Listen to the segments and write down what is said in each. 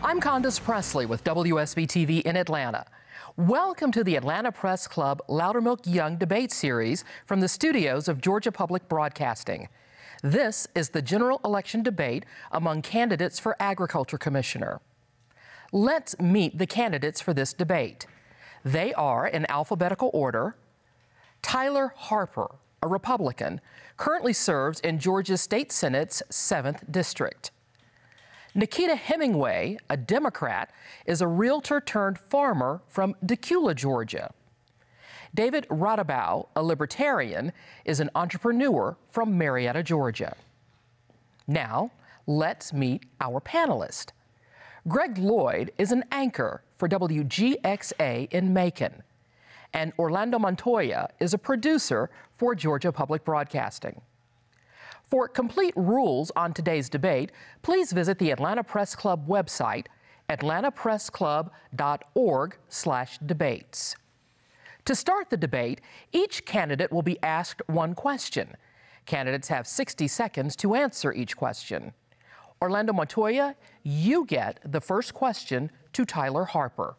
I'm Candace Presley with WSB-TV in Atlanta. Welcome to the Atlanta Press Club Loudermilk-Young debate series from the studios of Georgia Public Broadcasting. This is the general election debate among candidates for Agriculture Commissioner. Let's meet the candidates for this debate. They are, in alphabetical order, Tyler Harper, a Republican, currently serves in Georgia's State Senate's 7th District. Nakita Hemingway, a Democrat, is a realtor-turned-farmer from Decula, Georgia. David Raudabaugh, a Libertarian, is an entrepreneur from Marietta, Georgia. Now, let's meet our panelist. Greg Lloyd is an anchor for WGXA in Macon, and Orlando Montoya is a producer for Georgia Public Broadcasting. For complete rules on today's debate, please visit the Atlanta Press Club website, atlantapressclub.org/debates. To start the debate, each candidate will be asked one question. Candidates have 60 seconds to answer each question. Orlando Montoya, you get the first question to Tyler Harper.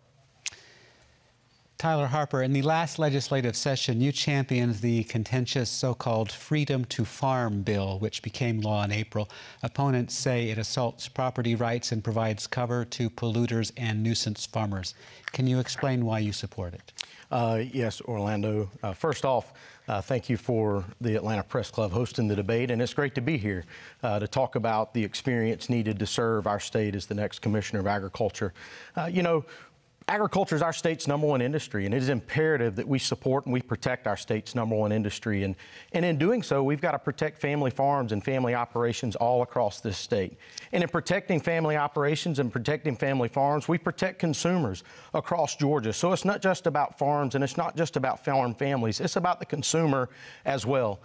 Tyler Harper, in the last legislative session, you championed the contentious so-called Freedom to Farm bill, which became law in April. Opponents say it assaults property rights and provides cover to polluters and nuisance farmers. Can you explain why you support it? Yes, Orlando. First off, thank you for the Atlanta Press Club hosting the debate, and it's great to be here to talk about the experience needed to serve our state as the next Commissioner of Agriculture. Agriculture is our state's #1 industry, and it is imperative that we support and we protect our state's #1 industry. And in doing so, we've got to protect family farms and family operations all across this state. And in protecting family operations and protecting family farms, we protect consumers across Georgia. So it's not just about farms and it's not just about farm families. It's about the consumer as well.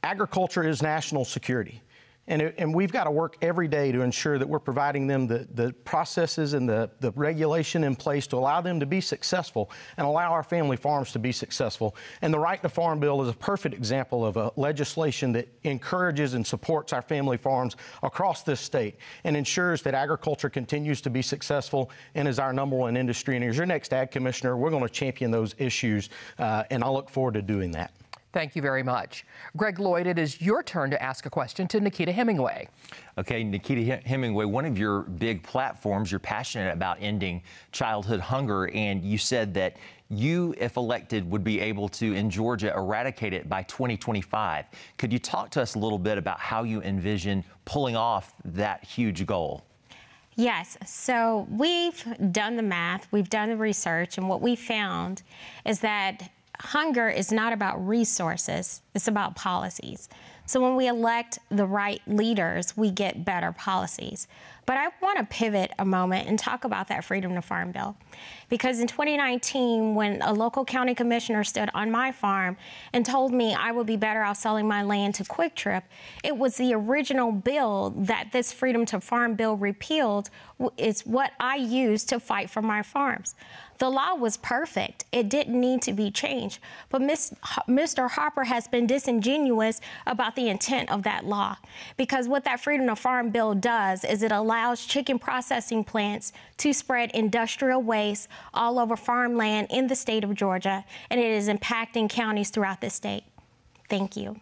Agriculture is national security. And we've got to work every day to ensure that we're providing them the processes and the regulation in place to allow them to be successful and allow our family farms to be successful. And the Right to Farm bill is a perfect example of a legislation that encourages and supports our family farms across this state and ensures that agriculture continues to be successful and is our #1 industry. And as your next Ag Commissioner, we're going to champion those issues, and I look forward to doing that. Thank you very much. Greg Lloyd, it is your turn to ask a question to Nakita Hemingway. Okay, Nakita Hemingway, one of your big platforms, you're passionate about ending childhood hunger, and you said that you, if elected, would be able to, in Georgia, eradicate it by 2025. Could you talk to us a little bit about how you envision pulling off that huge goal? Yes, so we've done the math, we've done the research, and what we found is that hunger is not about resources, it's about policies. So when we elect the right leaders, we get better policies. But I want to pivot a moment and talk about that Freedom to Farm bill. Because in 2019, when a local county commissioner stood on my farm and told me I would be better off selling my land to Quick Trip, it was the original bill that this Freedom to Farm bill repealed is what I used to fight for my farms. The law was perfect. It didn't need to be changed. But Mr. Harper has been disingenuous about the intent of that law. Because what that Freedom to Farm bill does is it allows chicken processing plants to spread industrial waste all over farmland in the state of Georgia, and it is impacting counties throughout the state. Thank you.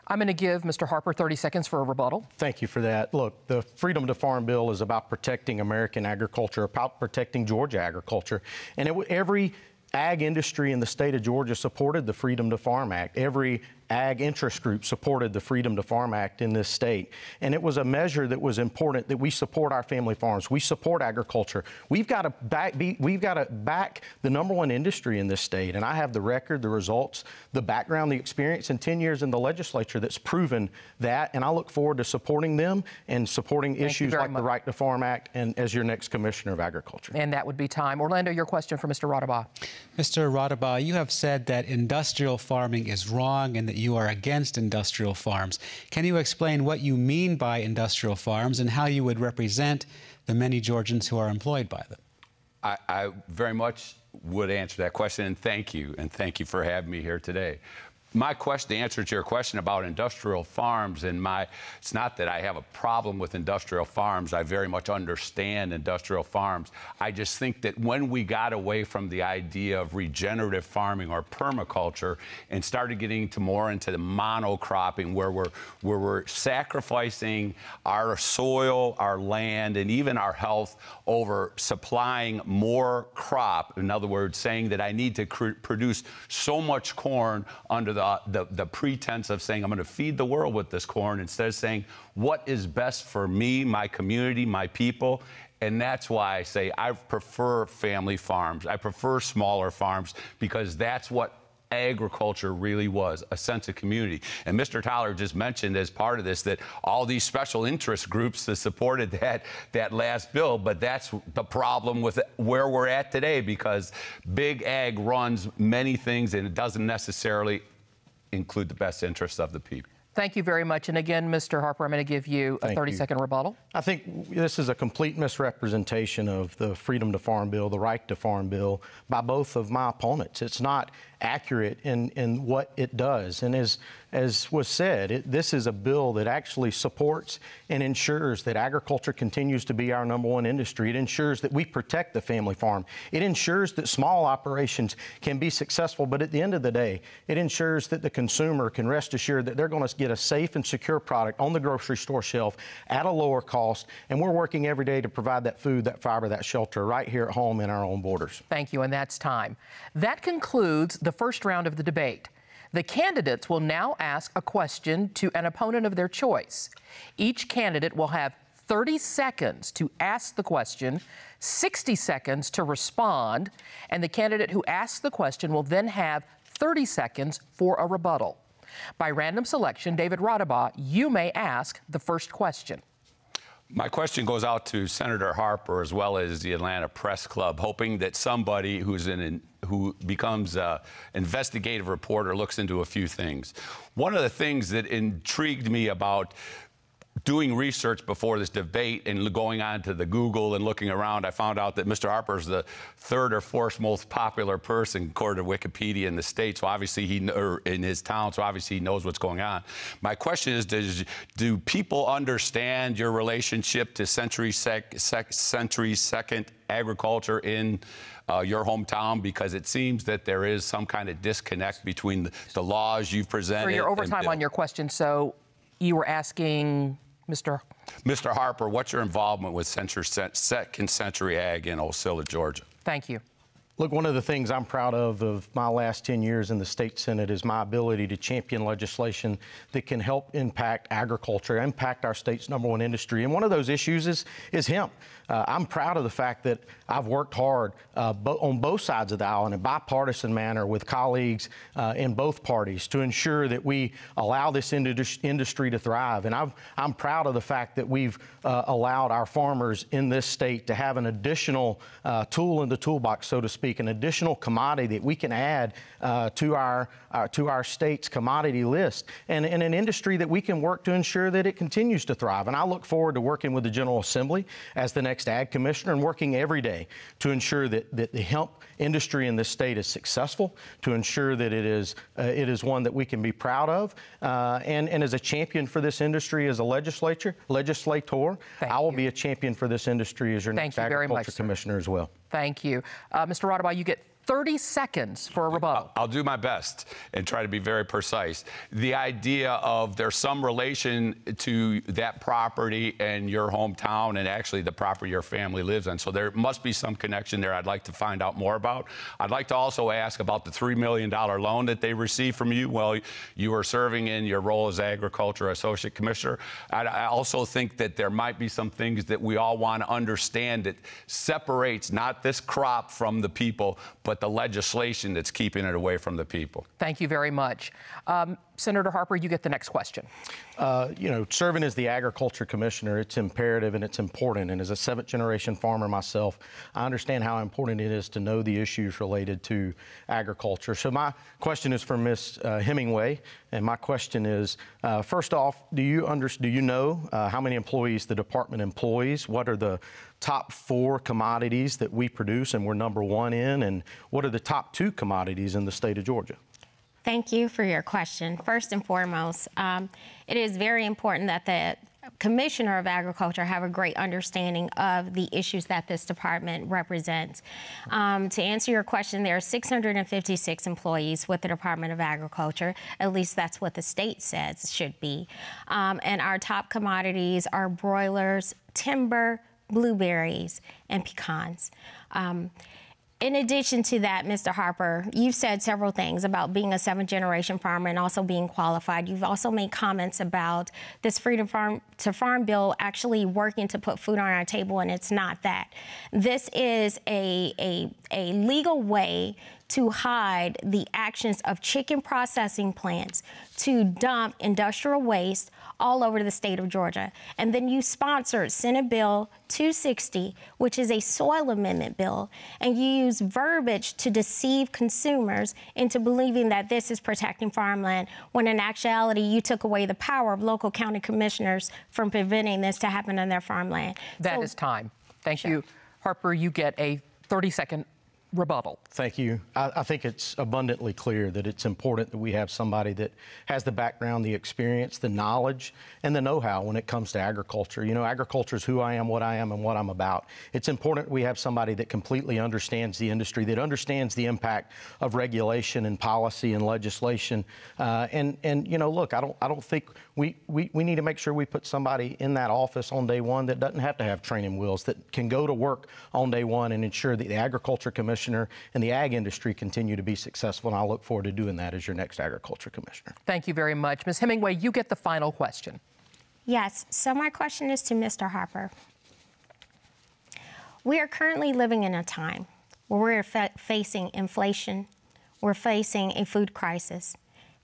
I'm going to give Mr. Harper 30 seconds for a rebuttal. Thank you for that. Look, the Freedom to Farm bill is about protecting American agriculture, about protecting Georgia agriculture. And every ag industry in the state of Georgia supported the Freedom to Farm Act. Every ag interest group supported the Freedom to Farm Act in this state. And it was a measure that was important, that we support our family farms. We support agriculture. We've got to back the #1 industry in this state. And I have the record, the results, the background, the experience in 10 years in the legislature that's proven that. And I look forward to supporting them and supporting issues like the Right to Farm Act and as your next Commissioner of Agriculture. And that would be time. Orlando, your question for Mr. Raudabaugh. Mr. Raudabaugh, you have said that industrial farming is wrong and that you are against industrial farms. Can you explain what you mean by industrial farms and how you would represent the many Georgians who are employed by them? I very much would answer that question, and thank you for having me here today. My question, the answer to your question about industrial farms, it's not that I have a problem with industrial farms. I very much understand industrial farms. I just think that when we got away from the idea of regenerative farming or permaculture and started getting more into the monocropping, where we're sacrificing our soil, our land, and even our health over supplying more crop. In other words, saying that I need to produce so much corn under the pretense of saying I'm going to feed the world with this corn, instead of saying what is best for me, my community, my people. And that's why I say I prefer family farms. I prefer smaller farms, because that's what agriculture really was, a sense of community. And Mr. Tyler just mentioned as part of this that all these special interest groups that supported that last bill, but that's the problem with where we're at today, because big ag runs many things and it doesn't necessarily include the best interests of the people. Thank you very much. And again, Mr. Harper, I'm going to give you a 30-second rebuttal. I think this is a complete misrepresentation of the Freedom to Farm bill, the Right to Farm bill, by both of my opponents. It's not accurate in what it does. And as was said, this is a bill that actually supports and ensures that agriculture continues to be our #1 industry. It ensures that we protect the family farm. It ensures that small operations can be successful, but at the end of the day, it ensures that the consumer can rest assured that they're going to get a safe and secure product on the grocery store shelf at a lower cost. And we're working every day to provide that food, that fiber, that shelter right here at home in our own borders. Thank you, and that's time. That concludes the first round of the debate. The candidates will now ask a question to an opponent of their choice. Each candidate will have 30 seconds to ask the question, 60 seconds to respond, and the candidate who asks the question will then have 30 seconds for a rebuttal. By random selection, David Raudabaugh, you may ask the first question. My question goes out to Senator Harper as well as the Atlanta Press Club, hoping that somebody who becomes an investigative reporter looks into a few things. One of the things that intrigued me about doing research before this debate and going on to the Google and looking around, I found out that Mr. Harper is the 3rd or 4th most popular person according to Wikipedia in the state. So obviously or in his town. So obviously he knows what's going on. My question is, do people understand your relationship to century second agriculture in your hometown? Because it seems that there is some kind of disconnect between the laws you've presented. For your overtime on your question, so you were asking Mr. Harper, what's your involvement with second century ag in Ocilla, Georgia? Thank you. Look, one of the things I'm proud of my last 10 years in the state Senate is my ability to champion legislation that can help impact agriculture, impact our state's #1 industry. And one of those issues is hemp. I'm proud of the fact that I've worked hard on both sides of the aisle in a bipartisan manner with colleagues in both parties to ensure that we allow this industry to thrive. And I'm proud of the fact that we've allowed our farmers in this state to have an additional tool in the toolbox, so to speak, an additional commodity that we can add to our state's commodity list, and an industry that we can work to ensure that it continues to thrive. And I look forward to working with the General Assembly as the next Ag Commissioner and working every day to ensure that the hemp industry in this state is successful, to ensure that it is one that we can be proud of, and as a champion for this industry, as a legislator, I will be a champion for this industry as your next Agriculture Commissioner as well. Thank you. Mr. Raudabaugh, you get 30 seconds for a rebuttal. I'll do my best and try to be very precise. The idea of there's some relation to that property and your hometown and actually the property your family lives on. So there must be some connection there I'd like to find out more about. I'd like to also ask about the $3 million loan that they received from you while you were serving in your role as Agriculture Associate Commissioner. I also think that there might be some things that we all want to understand that separates not this crop from the people, but the legislation that's keeping it away from the people. Thank you very much. Senator Harper, you get the next question. You know, serving as the Agriculture Commissioner, it's imperative and it's important. And as a 7th-generation farmer myself, I understand how important it is to know the issues related to agriculture. So my question is for Ms. Hemingway, and my question is, first off, do you know how many employees the department employs? What are the top 4 commodities that we produce and we're #1 in? And what are the top 2 commodities in the state of Georgia? Thank you for your question. First and foremost, it is very important that the Commissioner of Agriculture have a great understanding of the issues that this department represents. To answer your question, there are 656 employees with the Department of Agriculture. At least that's what the state says it should be. And our top commodities are broilers, timber, blueberries, and pecans. In addition to that, Mr. Harper, you've said several things about being a seventh-generation farmer and also being qualified. You've also made comments about this Freedom to Farm bill actually working to put food on our table, and it's not that. This is a legal way to hide the actions of chicken processing plants to dump industrial waste all over the state of Georgia. And then you sponsored Senate Bill 260, which is a soil amendment bill, and you use verbiage to deceive consumers into believing that this is protecting farmland, when in actuality you took away the power of local county commissioners from preventing this to happen on their farmland. That is time. Thank you. Harper, you get a 30-second rebuttal. Thank you. I think it's abundantly clear that it's important that we have somebody that has the background, the experience, the knowledge, and the know-how when it comes to agriculture. You know, agriculture is who I am, and what I'm about. It's important we have somebody that completely understands the industry, that understands the impact of regulation and policy and legislation. And you know, look, I don't think we need to make sure we put somebody in that office on day one that doesn't have to have training wheels, that can go to work on day one and ensure that the Agriculture Commissioner and the ag industry continue to be successful. And I look forward to doing that as your next Agriculture Commissioner. Thank you very much. Ms. Hemingway, you get the final question. Yes, so my question is to Mr. Harper. We are currently living in a time where we're facing inflation, we're facing a food crisis.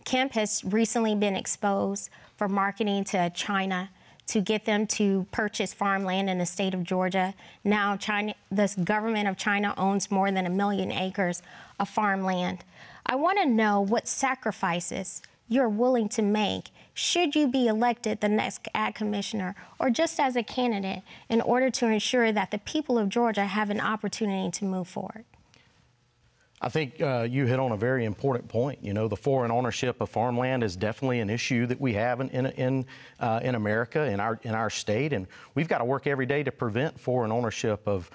Kemp has recently been exposed for marketing to China to get them to purchase farmland in the state of Georgia. Now the government of China owns more than 1 million acres of farmland. I want to know what sacrifices you're willing to make should you be elected the next ag commissioner or just as a candidate in order to ensure that the people of Georgia have an opportunity to move forward. I think you hit on a very important point. You know, the foreign ownership of farmland is definitely an issue that we have in America, in our state, and we've got to work every day to prevent foreign ownership of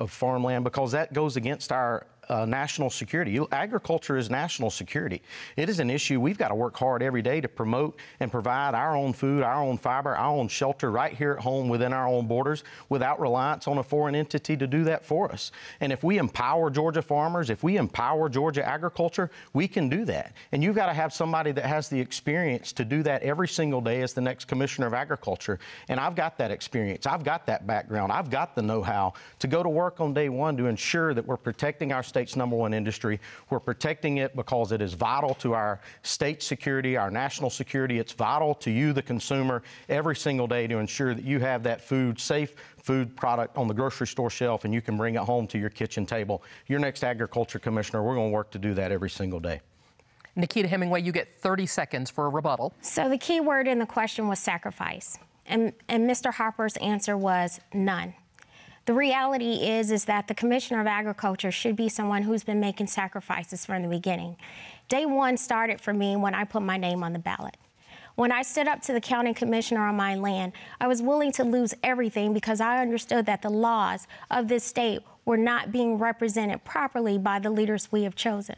farmland, because that goes against our national security. Agriculture is national security. It is an issue we've got to work hard every day to promote and provide our own food, our own fiber, our own shelter right here at home within our own borders without reliance on a foreign entity to do that for us. And if we empower Georgia farmers, if we empower Georgia agriculture, we can do that. And you've got to have somebody that has the experience to do that every single day as the next Commissioner of Agriculture. And I've got that experience. I've got that background. I've got the know-how to go to work on day one to ensure that we're protecting our state's #1 industry. We're protecting it because it is vital to our state security, our national security. It's vital to you, the consumer, every single day to ensure that you have that safe food product on the grocery store shelf and you can bring it home to your kitchen table. Your next Agriculture Commissioner, we're going to work to do that every single day. Nakita Hemingway, you get 30 seconds for a rebuttal. So the key word in the question was sacrifice. And Mr. Harper's answer was none. The reality is that the Commissioner of Agriculture should be someone who's been making sacrifices from the beginning. Day one started for me when I put my name on the ballot. When I stood up to the county commissioner on my land, I was willing to lose everything because I understood that the laws of this state were not being represented properly by the leaders we have chosen.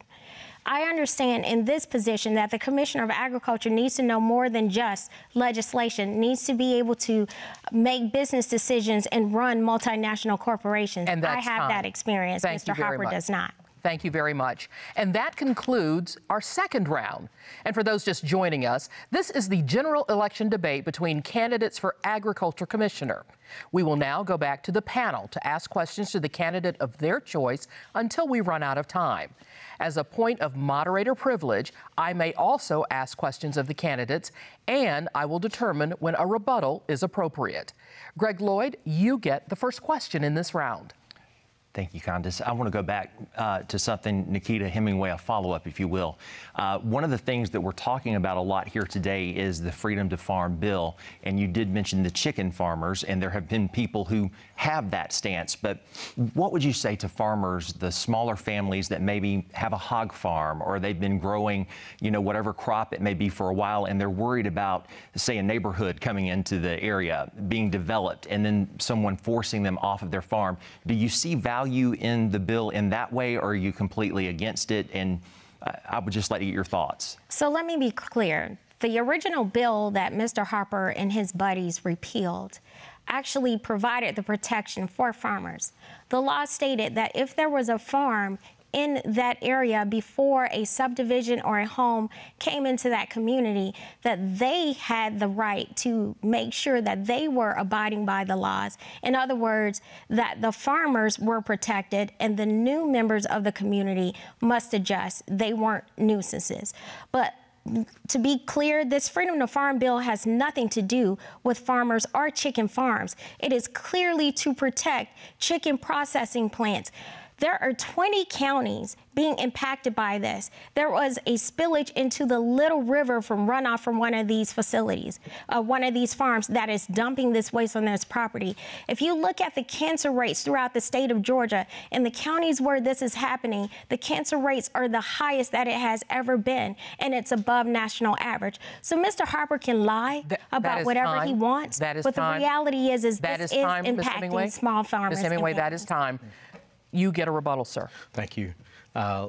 I understand in this position that the Commissioner of Agriculture needs to know more than just legislation, needs to be able to make business decisions and run multinational corporations. And that's I have that experience. Mr. Harper does not. Thank you very much. And that concludes our second round. And for those just joining us, this is the general election debate between candidates for Agriculture Commissioner. We will now go back to the panel to ask questions to the candidate of their choice until we run out of time. As a point of moderator privilege, I may also ask questions of the candidates, and I will determine when a rebuttal is appropriate. Greg Lloyd, you get the first question in this round. Thank you, Candace. I want to go back to something, Nakita Hemingway, a follow-up, if you will. One of the things that we're talking about a lot here today is the Freedom to Farm bill, and you did mention the chicken farmers, and there have been people who have that stance. But what would you say to farmers, the smaller families that maybe have a hog farm, or they've been growing, you know, whatever crop it may be for a while, and they're worried about, say, a neighborhood coming into the area, being developed, and then someone forcing them off of their farm? Do you see value in the bill in that way, or are you completely against it? And I would just like to get your thoughts. So let me be clear. The original bill that Mr. Harper and his buddies repealed actually provided the protection for farmers. The law stated that if there was a farm in that area before a subdivision or a home came into that community, that they had the right to make sure that they were abiding by the laws. In other words, that the farmers were protected and the new members of the community must adjust. They weren't nuisances. But to be clear, this Freedom to Farm bill has nothing to do with farmers or chicken farms. It is clearly to protect chicken processing plants. There are 20 counties being impacted by this. There was a spillage into the Little River from runoff from one of these facilities, one of these farms that is dumping this waste on this property. If you look at the cancer rates throughout the state of Georgia, in the counties where this is happening, the cancer rates are the highest that it has ever been, and it's above national average. So Mr. Harper can lie about whatever he wants, but the reality is this is impacting small farmers. Ms. Hemingway, that is time. You get a rebuttal, sir. Thank you.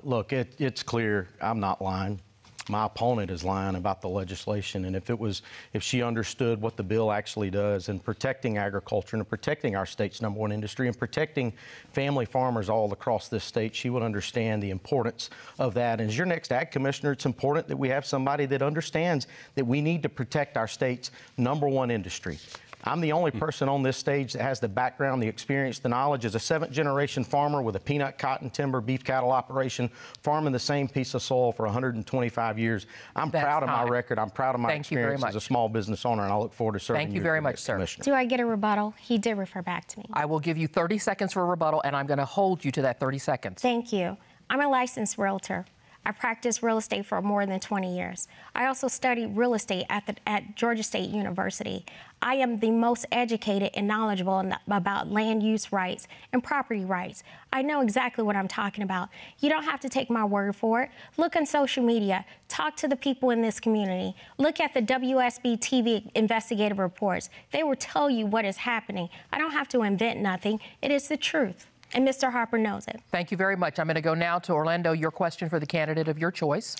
Look, it's clear I'm not lying. My opponent is lying about the legislation, and if she understood what the bill actually does in protecting agriculture and protecting our state's #1 industry and protecting family farmers all across this state, she would understand the importance of that. And as your next ag commissioner, it's important that we have somebody that understands that we need to protect our state's #1 industry. I'm the only person on this stage that has the background, the experience, the knowledge as a 7th-generation farmer with a peanut, cotton, timber, beef cattle operation, farming the same piece of soil for 125 years. I'm proud of my record. I'm proud of my experience as a small business owner, and I look forward to serving you. Thank you very much, sir. Do I get a rebuttal? He did refer back to me. I will give you 30 seconds for a rebuttal, and I'm going to hold you to that 30 seconds. Thank you. I'm a licensed realtor. I practiced real estate for more than 20 years. I also studied real estate at Georgia State University. I am the most educated and knowledgeable about land use rights and property rights. I know exactly what I'm talking about. You don't have to take my word for it. Look on social media. Talk to the people in this community. Look at the WSB TV investigative reports. They will tell you what is happening. I don't have to invent nothing. It is the truth. And Mr. Harper knows it. Thank you very much. I'm going to go now to Orlando. Your question for the candidate of your choice.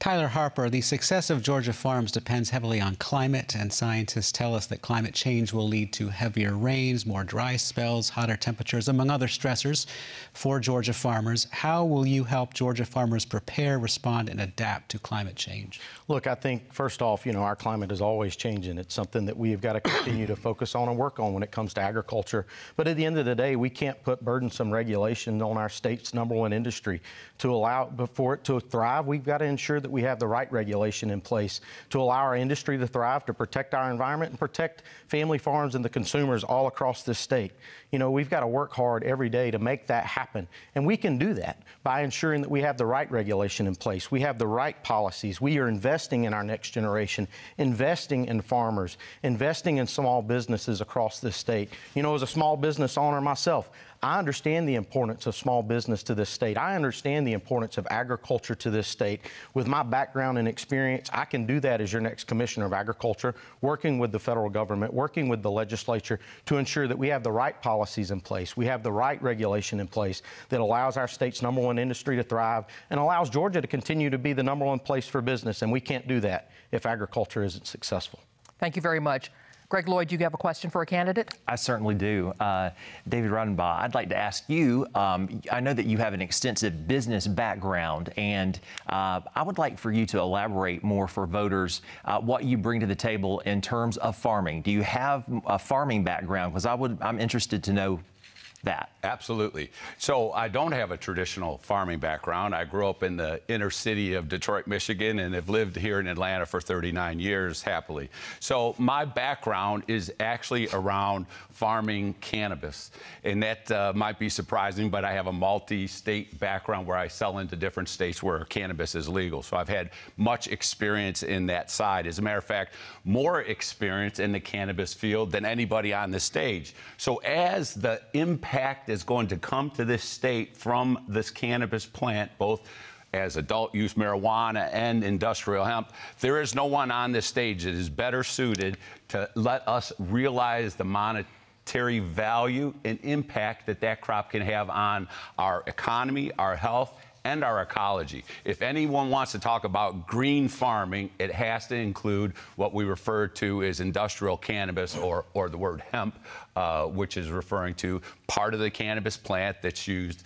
Tyler Harper, the success of Georgia farms depends heavily on climate, and scientists tell us that climate change will lead to heavier rains, more dry spells, hotter temperatures, among other stressors for Georgia farmers. How will you help Georgia farmers prepare, respond, and adapt to climate change? Look, I think, first off, our climate is always changing. It's something that we've got to continue to focus on and work on when it comes to agriculture. But at the end of the day, we can't put burdensome regulation on our state's #1 industry. For it to thrive, we've got to ensure that we have the right regulation in place to allow our industry to thrive, to protect our environment and protect family farms and the consumers all across this state. We've got to work hard every day to make that happen. And we can do that by ensuring that we have the right regulation in place. We have the right policies. We are investing in our next generation, investing in farmers, investing in small businesses across this state. As a small business owner myself, I understand the importance of small business to this state. I understand the importance of agriculture to this state. With my background and experience, I can do that as your next Commissioner of Agriculture, working with the federal government, working with the legislature to ensure that we have the right policies in place. We have the right regulation in place that allows our state's #1 industry to thrive and allows Georgia to continue to be the #1 place for business. And we can't do that if agriculture isn't successful. Thank you very much. Greg Lloyd, do you have a question for a candidate? I certainly do. David Raudabaugh, I'd like to ask you, I know that you have an extensive business background, and I would like for you to elaborate more for voters what you bring to the table in terms of farming. Do you have a farming background? Because I'm interested to know that? Absolutely. So I don't have a traditional farming background. I grew up in the inner city of Detroit, Michigan, and have lived here in Atlanta for 39 years happily. So my background is actually around farming cannabis. And that might be surprising, but I have a multi-state background where I sell into different states where cannabis is legal. So I've had much experience in that side. As a matter of fact, more experience in the cannabis field than anybody on the stage. So as the impact is going to come to this state from this cannabis plant, both as adult use marijuana and industrial hemp, there is no one on this stage that is better suited to let us realize the monetary value and impact that that crop can have on our economy, our health, and our ecology. If anyone wants to talk about green farming, it has to include what we refer to as industrial cannabis, or the word hemp, which is referring to part of the cannabis plant that's used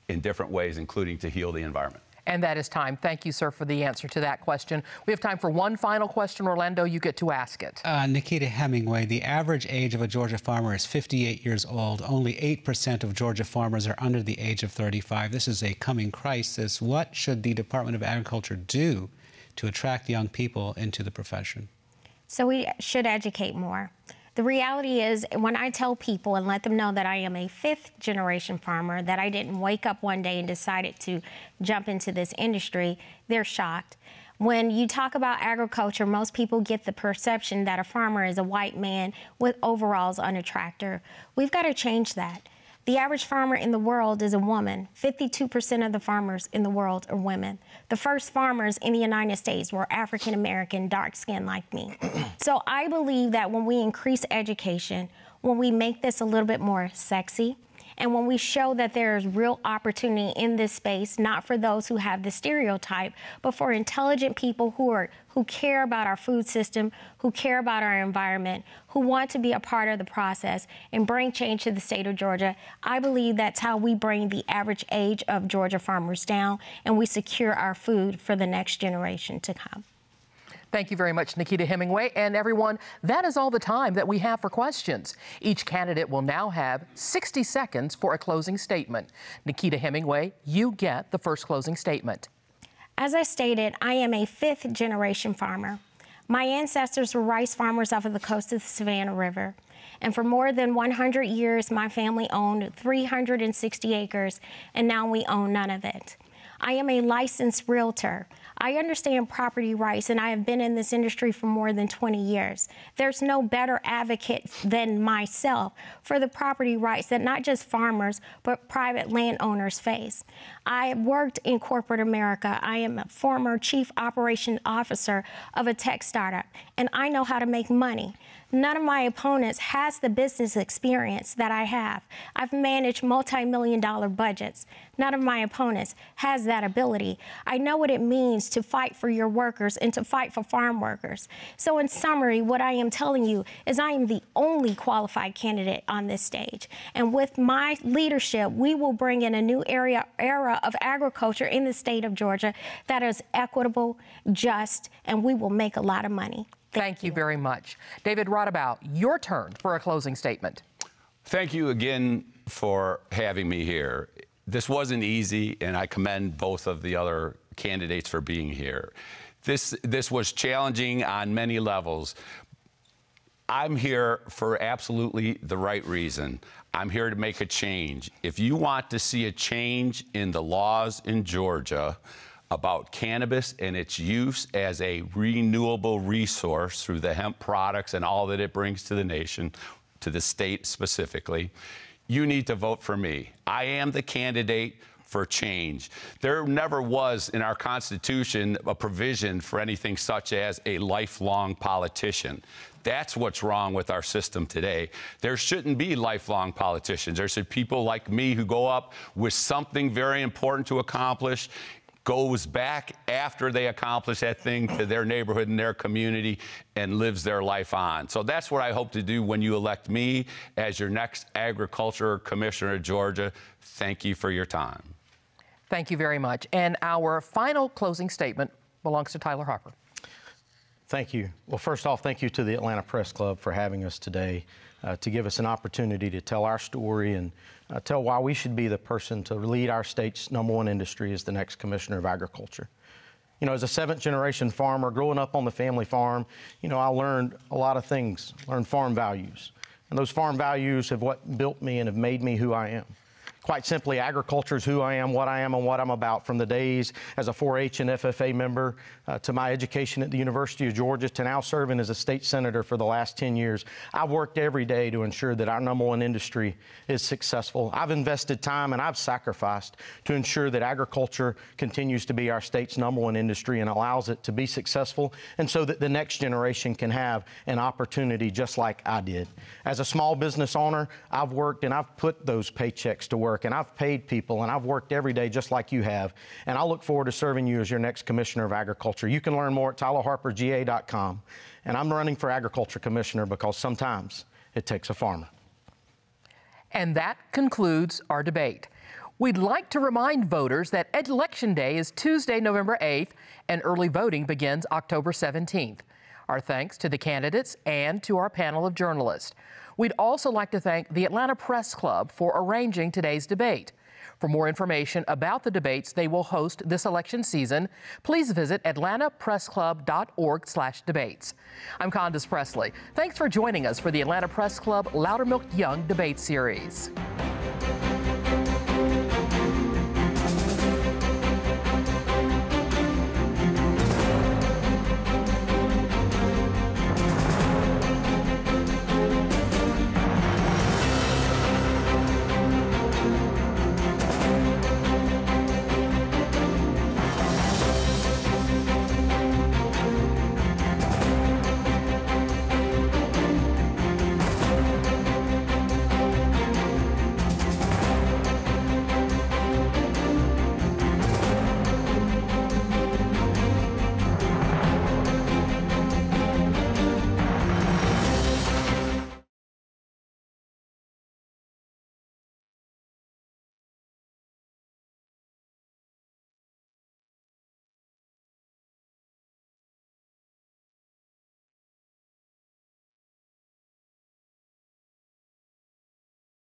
in different ways, including to heal the environment. And that is time. Thank you, sir, for the answer to that question. We have time for one final question. Orlando, you get to ask it. Nakita Hemingway, the average age of a Georgia farmer is 58 years old. Only 8% of Georgia farmers are under the age of 35. This is a coming crisis. What should the Department of Agriculture do to attract young people into the profession? So we should educate more. The reality is, when I tell people and let them know that I am a fifth-generation farmer, that I didn't wake up one day and decided to jump into this industry, they're shocked. When you talk about agriculture, most people get the perception that a farmer is a white man with overalls on a tractor. We've got to change that. The average farmer in the world is a woman. 52% of the farmers in the world are women. The first farmers in the United States were African-American, dark-skinned like me. So I believe that when we increase education, when we make this a little bit more sexy, and when we show that there's real opportunity in this space, not for those who have the stereotype, but for intelligent people who care about our food system, who care about our environment, who want to be a part of the process and bring change to the state of Georgia, I believe that's how we bring the average age of Georgia farmers down, and we secure our food for the next generation to come. Thank you very much, Nakita Hemingway. And everyone, that is all the time that we have for questions. Each candidate will now have 60 seconds for a closing statement. Nakita Hemingway, you get the first closing statement. As I stated, I am a fifth-generation farmer. My ancestors were rice farmers off of the coast of the Savannah River. And for more than 100 years, my family owned 360 acres, and now we own none of it. I am a licensed realtor. I understand property rights, and I have been in this industry for more than 20 years. There's no better advocate than myself for the property rights that not just farmers, but private landowners face. I worked in corporate America. I am a former chief operation officer of a tech startup, and I know how to make money. None of my opponents has the business experience that I have. I've managed multi-million-dollar budgets. None of my opponents has that ability. I know what it means to fight for your workers and to fight for farm workers. So in summary, what I am telling you is I am the only qualified candidate on this stage. And with my leadership, we will bring in a new era of agriculture in the state of Georgia that is equitable, just, and we will make a lot of money. Thank you very much. David Raudabaugh, your turn for a closing statement. Thank you again for having me here. This wasn't easy, and I commend both of the other candidates for being here. This was challenging on many levels. I'm here for absolutely the right reason. I'm here to make a change. If you want to see a change in the laws in Georgia about cannabis and its use as a renewable resource through the hemp products and all that it brings to the nation, to the state specifically, you need to vote for me. I am the candidate for change. There never was in our Constitution a provision for anything such as a lifelong politician. That's what's wrong with our system today. There shouldn't be lifelong politicians. There should be people like me who go up with something very important to accomplish, goes back after they accomplish that thing to their neighborhood and their community and lives their life on. So that's what I hope to do when you elect me as your next agriculture commissioner of Georgia. Thank you for your time. Thank you very much. And our final closing statement belongs to Tyler Harper. Thank you. Well, first off, thank you to the Atlanta Press Club for having us today to give us an opportunity to tell our story and tell why we should be the person to lead our state's #1 industry as the next Commissioner of Agriculture. You know, as a 7th-generation farmer growing up on the family farm, you know, I learned a lot of things, learned farm values. And those farm values have what built me and have made me who I am. Quite simply, agriculture is who I am, and what I'm about, from the days as a 4-H and FFA member to my education at the University of Georgia to now serving as a state senator for the last 10 years. I've worked every day to ensure that our #1 industry is successful. I've invested time and I've sacrificed to ensure that agriculture continues to be our state's #1 industry and allows it to be successful, and so that the next generation can have an opportunity just like I did. As a small business owner, I've worked and I've put those paychecks to work, and I've paid people, and I've worked every day just like you have, and I look forward to serving you as your next Commissioner of Agriculture. You can learn more at TylerHarperGA.com, and I'm running for Agriculture Commissioner because sometimes it takes a farmer. And that concludes our debate. We'd like to remind voters that Election Day is Tuesday, November 8th, and early voting begins October 17th. Our thanks to the candidates and to our panel of journalists. We'd also like to thank the Atlanta Press Club for arranging today's debate. For more information about the debates they will host this election season, please visit atlantapressclub.org/debates. I'm Candace Presley. Thanks for joining us for the Atlanta Press Club Loudermilk-Young debate series.